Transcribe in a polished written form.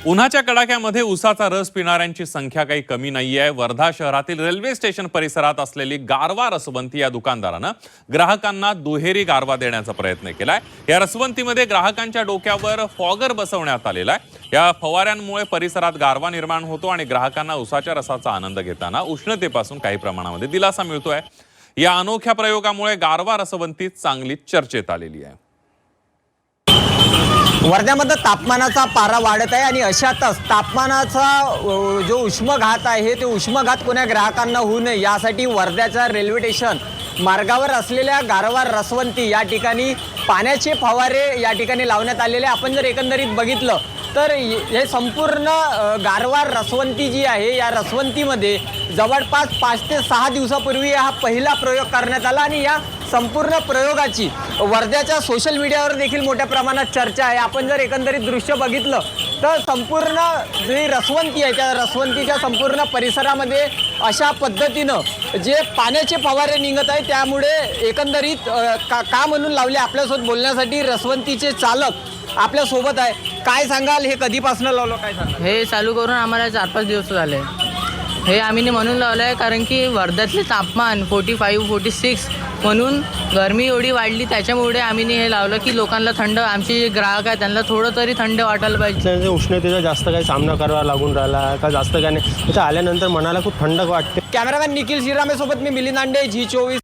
उन्हाच्या कडाक्यामध्ये उसाचा रस पिणाऱ्यांची संख्या काही कमी नाहीये। वर्धा शहरातील रेल्वे स्टेशन परिसरात असलेली गारवा रसवंती या दुकानदारानं ग्राहकांना दुहेरी गारवा देण्याचा प्रयत्न केलाय। या रसवंतीमध्ये ग्राहकांच्या डोक्यावर फॉगर बसवण्यात आलेला आहे। या फवाऱ्यांमुळे परिसरात गारवा निर्माण होतो आणि ग्राहकांना उसाच्या रसाचा आनंद घेताना उष्णतेपासून काही प्रमाणामध्ये दिलासा मिळतोय। या अनोख्या प्रयोगामुळे गारवा रसवंती चांगली चर्चेत आलेली आहे। वर्ध्यामध्ये तापमानाचा पारा वाढत आहे आणि अशातच तापमानाचा जो उष्माघात आहे ते उष्माघात कोणा ग्राहकांना होऊ नये यासाठी वर्ध्याच्या रेल्वे स्टेशन मार्गावर असलेल्या गारवा रसवंती या ठिकाणी पाण्याचे फवारे या ठिकाणी लावण्यात आलेले। आपण जर एकंदरीत बघितलं तर हे संपूर्ण गारवा रसवंती जी आहे या रसवंतीमध्ये जवळपास 5 ते 6 दिवसापूर्वी हा पहिला प्रयोग करण्यात आला आणि या संपूर्ण प्रयोगाची वर्ध्याच्या सोशल मीडियावर देखील मोठ्या प्रमाणात चर्चा आहे। आपण जर एकंदरीत दृश्य बघितलं तर संपूर्ण जी रसवंती आहे त्या रसवंतीच्या संपूर्ण परिसरामध्ये अशा पद्धतीनं जे पाण्याचे फवारे निघत आहे त्यामुळे एकंदरीत का म्हणून लावले। आपल्यासोबत बोलण्यासाठी रसवंतीचे चालक आपल्या सोबत आहे। काय सांगाल, हे कधीपासून लावलं, काय सांगाल? हे चालू करून आम्हाला 4-5 दिवस झाले। हे आम्ही म्हणून लावलं आहे कारण की वर्ध्यातले तापमान 45-46 म्हणून गरमी एवढी वाढली, त्याच्यामुळे आम्ही हे लावलं की लोकांना थंड, आमचे जे ग्राहक आहेत त्यांना थोडं तरी थंड वाटायला पाहिजे। उष्णतेचा जास्त काही सामना करावा लागून राहिला का जास्त काय नाही, तिथं आल्यानंतर मनाला खूप थंड वाटते। कॅमेरामॅन निखिल श्रीरामेसोबत मी मिलिंद आंडे, G24।